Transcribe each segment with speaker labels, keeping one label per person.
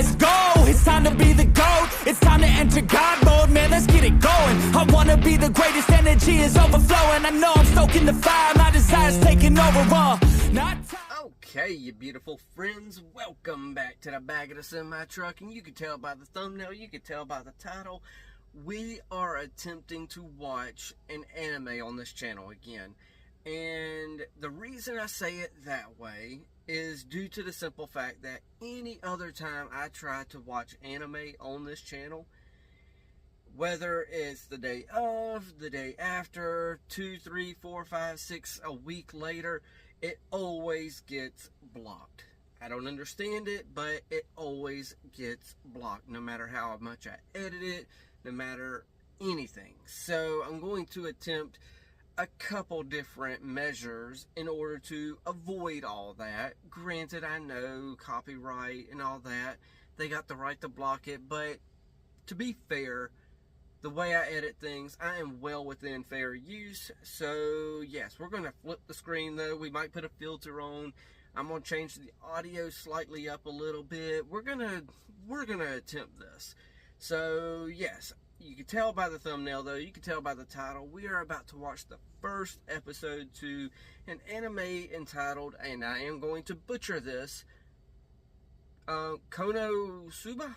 Speaker 1: let's go. It's time to be the GOAT. It's time to enter God mode, man, let's get it going. I wanna be the greatest, energy is overflowing. I know I'm stoking the fire, my desire's taking over,
Speaker 2: Okay, you beautiful friends, welcome back to the back of the semi-truck. And you can tell by the thumbnail, you can tell by the title, we are attempting to watch an anime on this channel again. And the reason I say it that way is due to the simple fact that any other time I try to watch anime on this channel, whether it's the day of, the day after, 2, 3, 4, 5, 6, a week later, it always gets blocked. I don't understand it, but it always gets blocked, no matter how much I edit it, no matter anything. So I'm going to attempt a couple different measures in order to avoid all that. Granted, I know copyright and all that, they got the right to block it, but to be fair, the way I edit things, I am well within fair use. So yes, we're going to flip the screen though. We might put a filter on. I'm going to change the audio slightly up a little bit. We're going to attempt this. So yes, you can tell by the thumbnail though, you can tell by the title, we are about to watch the first episode to an anime entitled, and I am going to butcher this, KonoSuba?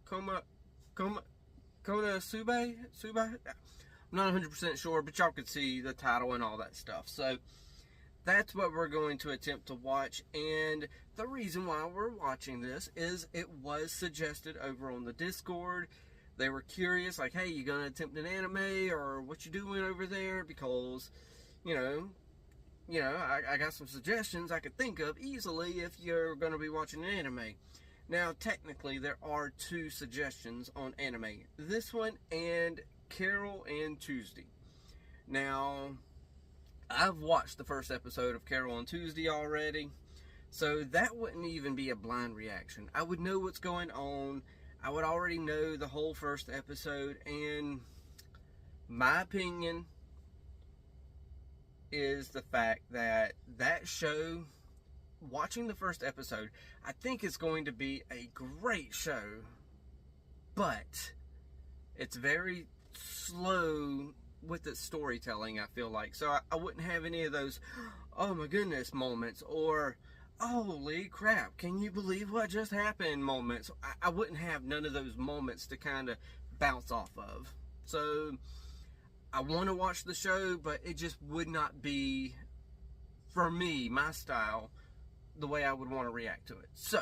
Speaker 2: KonoSuba? I'm not 100% sure, but y'all can see the title and all that stuff. So that's what we're going to attempt to watch, and the reason why we're watching this is it was suggested over on the Discord. They were curious, like, hey, you gonna attempt an anime, or what you doing over there? Because, you know, I got some suggestions I could think of easily if you're gonna be watching an anime. Now, technically, there are 2 suggestions on anime. This one and Carol and Tuesday. Now, I've watched the first episode of Carol and Tuesday already, so that wouldn't even be a blind reaction. I would know what's going on. I would already know the whole first episode, and my opinion is the fact that that show, watching the first episode, I think it's going to be a great show, but it's very slow with its storytelling, I feel like. So I wouldn't have any of those, oh my goodness moments, or holy crap, can you believe what just happened moments. I wouldn't have none of those moments to kind of bounce off of. So I want to watch the show, but it just would not be, for me, my style, the way I would want to react to it. So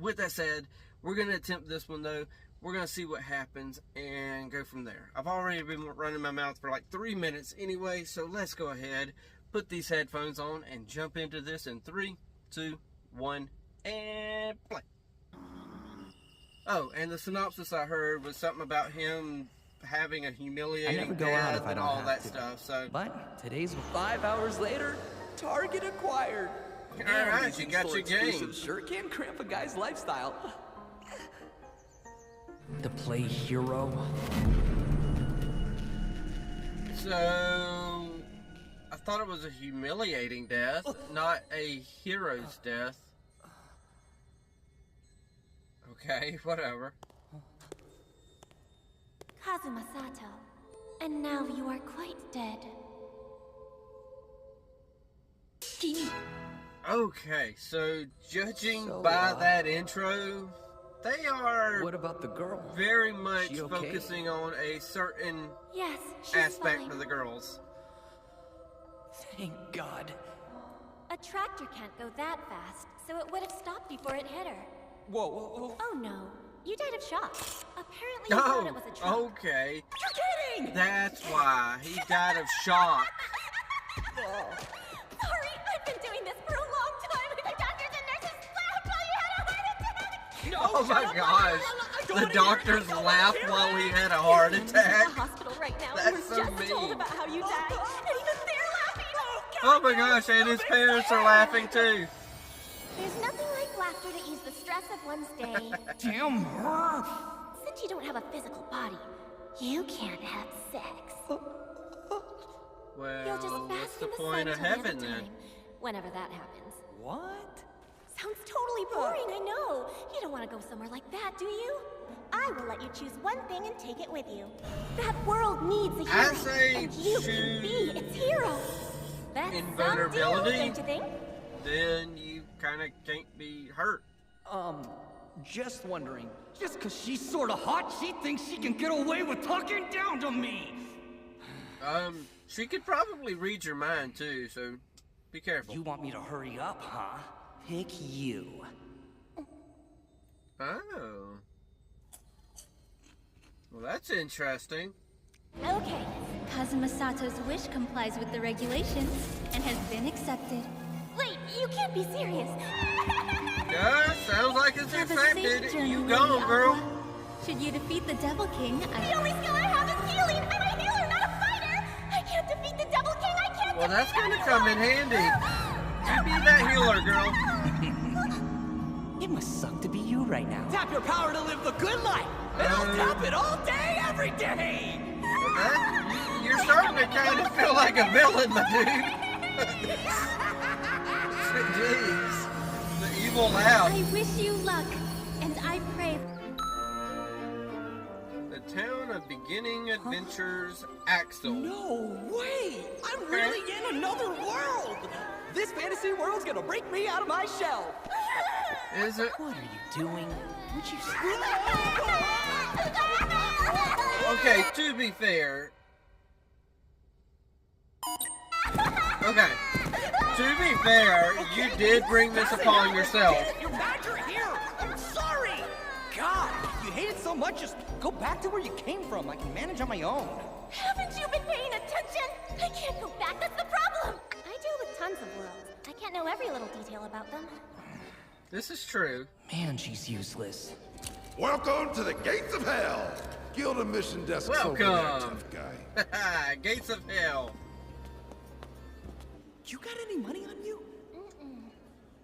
Speaker 2: with that said, we're going to attempt this one though. We're going to see what happens and go from there. I've already been running my mouth for like 3 minutes anyway, so let's go ahead, put these headphones on, and jump into this in 3, 2, 1, and play. Oh, and the synopsis I heard was something about him having a humiliating death and all that stuff. So,
Speaker 3: but today's 5 hours later, Target acquired.
Speaker 2: All right, you got your game.
Speaker 3: Sure can cramp a guy's lifestyle. To play hero.
Speaker 2: So, I thought it was a humiliating death, not a hero's death. Okay, whatever.
Speaker 4: Kazuma Sato, and now you are quite dead.
Speaker 2: Okay, so judging by that intro, they are,
Speaker 3: what about the girl?
Speaker 2: Very much focusing on a certain aspect of the girls.
Speaker 3: Thank God.
Speaker 4: A tractor can't go that fast, so it would have stopped before it hit her.
Speaker 3: Whoa.
Speaker 4: Oh no, you died of shock. Apparently you thought it was a truck.
Speaker 2: Okay.
Speaker 4: You're kidding!
Speaker 2: That's why he died of shock.
Speaker 4: Sorry, I've been doing this for a long time. The doctors and nurses laughed while you had a heart attack.
Speaker 3: No,
Speaker 2: oh my gosh. The doctors laughed while he had a heart attack.
Speaker 4: In the hospital right now.
Speaker 2: That's so
Speaker 4: just
Speaker 2: mean.
Speaker 4: told about how you died. And even they're laughing.
Speaker 2: Oh my gosh, and his parents are laughing too.
Speaker 4: There's nothing like laughter to ease the stress of one's day.
Speaker 3: Damn her.
Speaker 4: Since you don't have a physical body, you can't have sex.
Speaker 2: Well,
Speaker 4: You'll just
Speaker 2: what's
Speaker 4: bask
Speaker 2: the
Speaker 4: in the
Speaker 2: point
Speaker 4: sun
Speaker 2: of
Speaker 4: till the end
Speaker 2: heaven
Speaker 4: of
Speaker 2: then?
Speaker 4: time, whenever that happens.
Speaker 3: What?
Speaker 4: Sounds totally boring, I know. You don't want to go somewhere like that, do you? I will let you choose one thing and take it with you. That world needs a hero,
Speaker 2: I say
Speaker 4: and you can be its hero. That's some deal,
Speaker 2: invulnerability.
Speaker 4: don't you think?
Speaker 2: Then you kind of can't be hurt.
Speaker 3: Just wondering. Just because she's sort of hot, she thinks she can get away with talking down to me.
Speaker 2: She could probably read your mind too, so be careful.
Speaker 3: You want me to hurry up, huh? Pick you.
Speaker 2: Oh. Well, that's interesting.
Speaker 4: Okay.
Speaker 5: Kazuma Sato's wish complies with the regulations and has been accepted.
Speaker 4: Wait, you can't be serious.
Speaker 2: Yeah, sounds like it's
Speaker 5: Have a
Speaker 2: accepted.
Speaker 5: safe journey,
Speaker 2: You
Speaker 5: Lady
Speaker 2: gone, girl.
Speaker 5: Aqua. Should you defeat the Devil King,
Speaker 4: The only skill I have is healing. I'm a healer, not a fighter. I can't defeat the Devil King. I can't
Speaker 2: Well, that's
Speaker 4: defeat
Speaker 2: gonna come in handy. You be that healer, girl.
Speaker 3: It must suck to be you right now. Tap your power to live the good life. And I'll tap it all day, every day.
Speaker 2: You're starting to kind of feel like a villain, my dude. Jeez. The evil laugh.
Speaker 5: I wish you luck, and I pray.
Speaker 2: The Town of Beginning Adventures, Axel.
Speaker 3: No way! I'm really in another world! This fantasy world's gonna break me out of my shell!
Speaker 2: Is it?
Speaker 3: What are you doing? Would you
Speaker 2: Okay, to be fair. Okay. To be fair, you did bring this upon yourself.
Speaker 3: You're mad you're here! I'm sorry! God, you hate it so much, just go back to where you came from. I can manage on my own.
Speaker 4: Haven't you been paying attention? I can't go back, that's the problem. I deal with tons of worlds. I can't know every little detail about them.
Speaker 2: This is true.
Speaker 3: Man, she's useless.
Speaker 6: Welcome to the gates of hell. Guild admission desk over there,
Speaker 2: Welcome.
Speaker 6: tough guy.
Speaker 2: Gates of Hell.
Speaker 3: You got any money on you?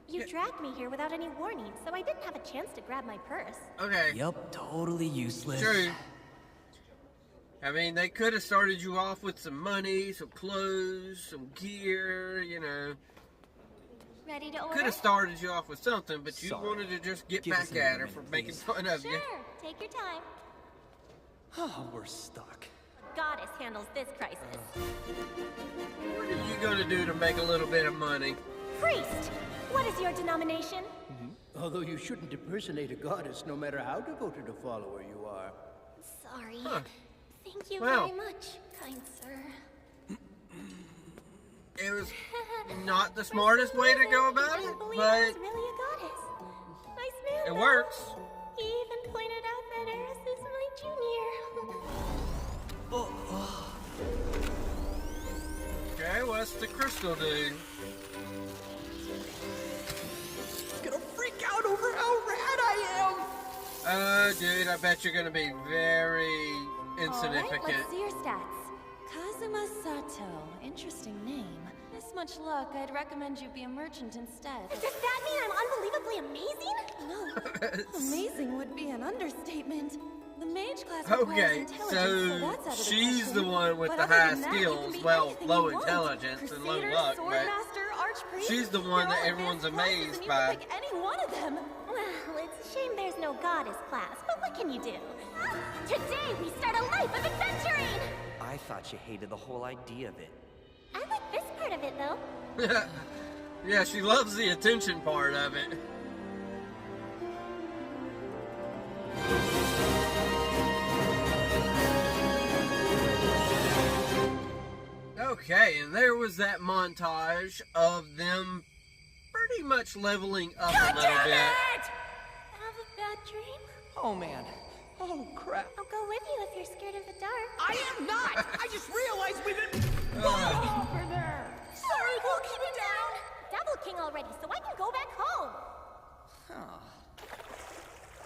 Speaker 4: You dragged me here without any warning, so I didn't have a chance to grab my purse.
Speaker 2: Okay.
Speaker 3: Yup, totally useless.
Speaker 2: True. I mean, they could have started you off with some money, some clothes, some gear, you know.
Speaker 4: Ready to order?
Speaker 2: Could have started you off with something, but you
Speaker 3: Sorry.
Speaker 2: wanted to just get
Speaker 3: Give us
Speaker 2: back
Speaker 3: a
Speaker 2: at her
Speaker 3: moment,
Speaker 2: for making
Speaker 3: please.
Speaker 2: fun of you.
Speaker 4: Sure, take your time.
Speaker 3: Oh, we're stuck.
Speaker 4: Goddess handles this crisis.
Speaker 2: What are you going to do to make a little bit of money?
Speaker 4: Priest, what is your denomination?
Speaker 7: Although you shouldn't impersonate a goddess, no matter how devoted a follower you are.
Speaker 4: Sorry.
Speaker 2: Huh.
Speaker 4: Thank you
Speaker 2: Well.
Speaker 4: very much, kind sir.
Speaker 2: It was not the smartest way to go about
Speaker 4: I
Speaker 2: it,
Speaker 4: didn't believe
Speaker 2: but
Speaker 4: I was really a goddess. Nice man.
Speaker 2: it
Speaker 4: though.
Speaker 2: works.
Speaker 4: He even pointed out that Eris is my junior.
Speaker 2: Okay, what's the crystal do?
Speaker 3: Gonna freak out over how rad I am!
Speaker 2: Dude, I bet you're gonna be very
Speaker 4: Alright,
Speaker 2: insignificant.
Speaker 4: let's see your stats.
Speaker 8: Kazuma Sato. Interesting name. This much luck, I'd recommend you be a merchant instead.
Speaker 4: Does that mean I'm unbelievably amazing?
Speaker 8: No, amazing would be an understatement. The mage class
Speaker 2: Okay,
Speaker 8: requires intelligence,
Speaker 2: so
Speaker 8: that's out of the
Speaker 2: she's
Speaker 8: question.
Speaker 2: the one with
Speaker 8: But
Speaker 2: the
Speaker 8: other
Speaker 2: high
Speaker 8: than that, you
Speaker 2: skills,
Speaker 8: can be
Speaker 2: well,
Speaker 8: anything
Speaker 2: low
Speaker 8: you want.
Speaker 2: intelligence and low
Speaker 8: Crusader,
Speaker 2: luck, but
Speaker 8: swordmaster, archpriest,
Speaker 2: she's the one
Speaker 8: they're
Speaker 2: that
Speaker 8: all
Speaker 2: everyone's
Speaker 8: advanced classes,
Speaker 2: amazed
Speaker 8: and you
Speaker 2: by.
Speaker 8: can pick any one of them.
Speaker 4: Well, it's a shame there's no goddess class, but what can you do? Today we start a life of adventuring!
Speaker 3: I thought you hated the whole idea of it.
Speaker 4: I like this part of it, though.
Speaker 2: Yeah, she loves the attention part of it. Okay, and there was that montage of them pretty much leveling up a little bit.
Speaker 4: Have a bad dream?
Speaker 3: Oh man. Oh crap.
Speaker 4: I'll go with you if you're scared of the dark.
Speaker 3: I am not! I just realized we've been...
Speaker 4: Over there! Sorry, we'll keep it down! Devil King already, so I can go back home!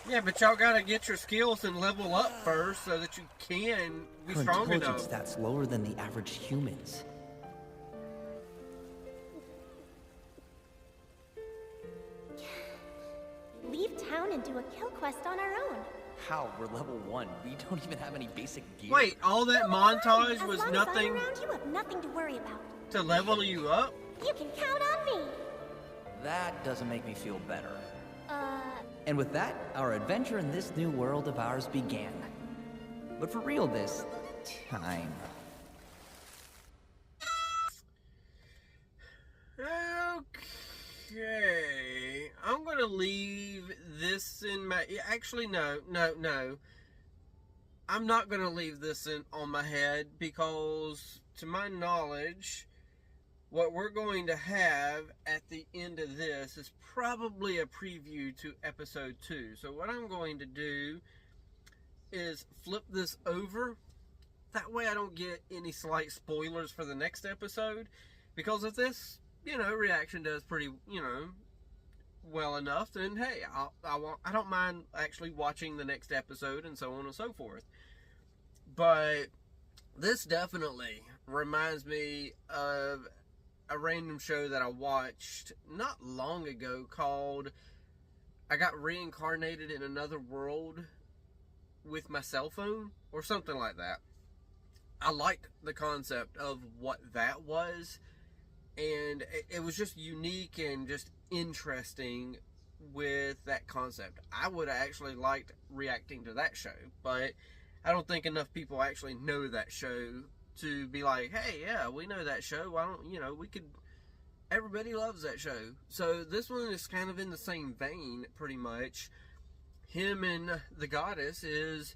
Speaker 2: Yeah, but y'all gotta get your skills and level up first so that you can be
Speaker 3: Her
Speaker 2: strong
Speaker 3: intelligence
Speaker 2: enough.
Speaker 3: stats lower than the average humans.
Speaker 4: Leave town and do a kill quest on our own.
Speaker 3: How? We're level 1. We don't even have any basic gear.
Speaker 2: Wait, all that montage
Speaker 4: As
Speaker 2: was
Speaker 4: long
Speaker 2: nothing
Speaker 4: as I'm around, you have nothing to worry about.
Speaker 2: to level you up?
Speaker 4: You can count on me.
Speaker 3: that doesn't make me feel better. And with that, our adventure in this new world of ours began. But for real this time.
Speaker 2: Okay, I'm gonna leave this in my, actually no, I'm not gonna leave this on my head, because to my knowledge, what we're going to have at the end of this is probably a preview to episode 2. So what I'm going to do is flip this over. That way I don't get any slight spoilers for the next episode. Because if this, reaction does pretty, well enough, then hey, I don't mind actually watching the next episode and so on and so forth. But this definitely reminds me of a random show that I watched not long ago called I Got Reincarnated in Another World with My Cell Phone, or something like that. I liked the concept of what that was, and it was just unique and just interesting with that concept. I would have actually liked reacting to that show, but I don't think enough people actually know that show to be like, hey, yeah, we know that show. Why don't, we could, everybody loves that show. So this one is kind of in the same vein, pretty much. Him and the goddess is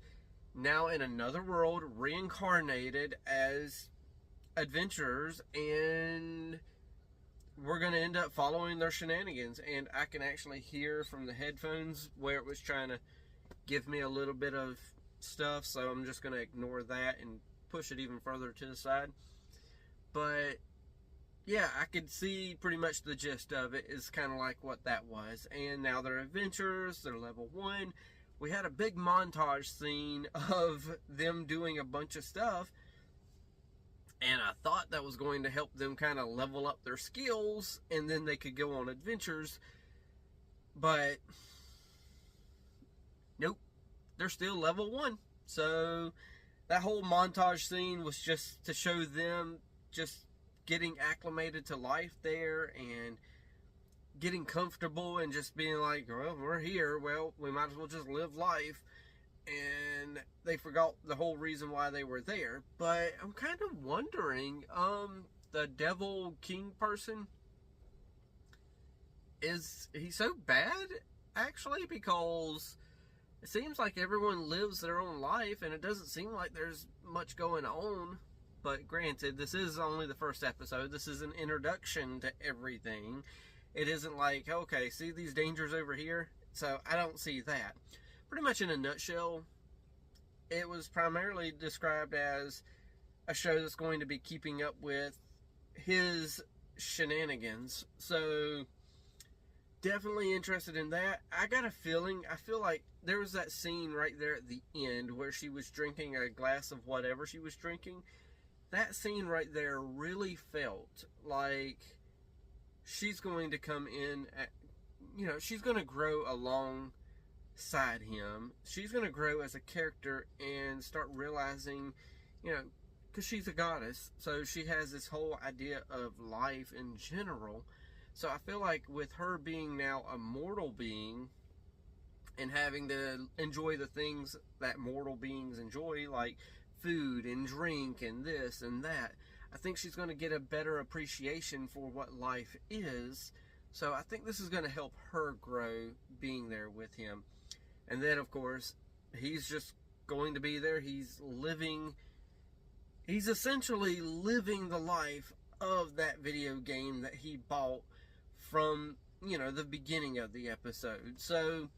Speaker 2: now in another world, reincarnated as adventurers, and we're going to end up following their shenanigans. And I can actually hear from the headphones where it was trying to give me a little bit of stuff, so I'm just going to ignore that and push it even further to the side. But yeah, I could see pretty much the gist of it is kind of like what that was. And now they're adventurers, they're level 1. We had a big montage scene of them doing a bunch of stuff, and I thought that was going to help them kind of level up their skills, and then they could go on adventures. But nope, they're still level 1. So that whole montage scene was just to show them just getting acclimated to life there and getting comfortable and just being like, well, we're here, well, we might as well just live life. And they forgot the whole reason why they were there. But I'm kind of wondering, the Devil King person, is he so bad, actually? Because it seems like everyone lives their own life, and it doesn't seem like there's much going on. But granted, this is only the first episode. This is an introduction to everything. It isn't like, okay, see these dangers over here? So I don't see that. Pretty much in a nutshell, it was primarily described as a show that's going to be keeping up with his shenanigans. So definitely interested in that. I got a feeling, I feel like there was that scene right there at the end where she was drinking a glass of whatever she was drinking. That scene right there really felt like she's going to come in at, she's going to grow alongside him. She's going to grow as a character and start realizing, because she's a goddess, so she has this whole idea of life in general. So I feel like with her being now a mortal being and having to enjoy the things that mortal beings enjoy, like food and drink and this and that, I think she's going to get a better appreciation for what life is. So I think this is going to help her grow being there with him. And then, of course, he's just going to be there. He's essentially living the life of that video game that he bought from, the beginning of the episode. So,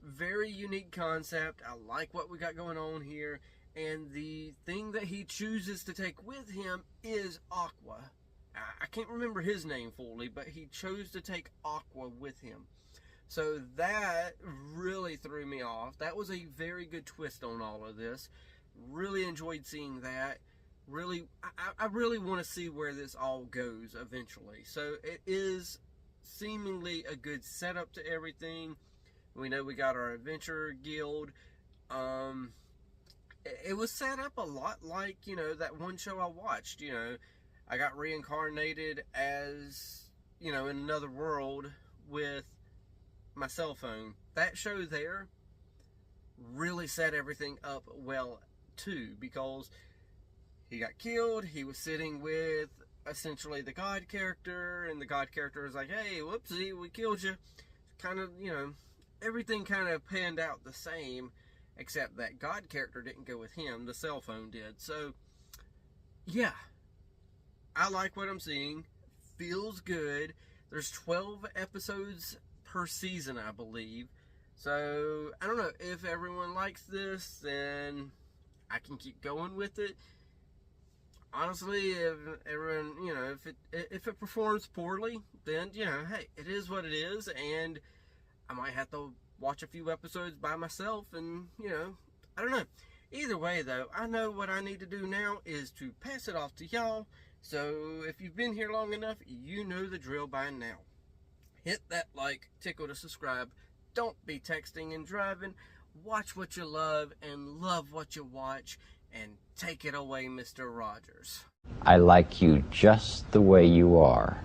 Speaker 2: very unique concept. I like what we got going on here. And the thing that he chooses to take with him is Aqua. I can't remember his name fully, but he chose to take Aqua with him. So that really threw me off. That was a very good twist on all of this. Really enjoyed seeing that. I really want to see where this all goes eventually. So it is seemingly a good setup to everything. We know we got our adventure guild. It was set up a lot like, that one show I watched, I got reincarnated as you know, in another world with my cell phone. That show there really set everything up well too, because he got killed, he was sitting with essentially the God character, and the God character was like, hey, whoopsie, we killed you. Kind of, you know, everything kind of panned out the same, except that God character didn't go with him, the cell phone did. So, yeah, I like what I'm seeing. Feels good. There's 12 episodes per season, I believe. So, I don't know, if everyone likes this, then I can keep going with it. Honestly, if everyone, you know, if it performs poorly, then, you know, hey, it is what it is, and I might have to watch a few episodes by myself, and, you know, I don't know. Either way, though, I know what I need to do now is to pass it off to y'all. So, if you've been here long enough, you know the drill by now. Hit that like, tickle to subscribe. Don't be texting and driving. Watch what you love and love what you watch. And take it away, Mr. Rogers.
Speaker 9: I like you just the way you are.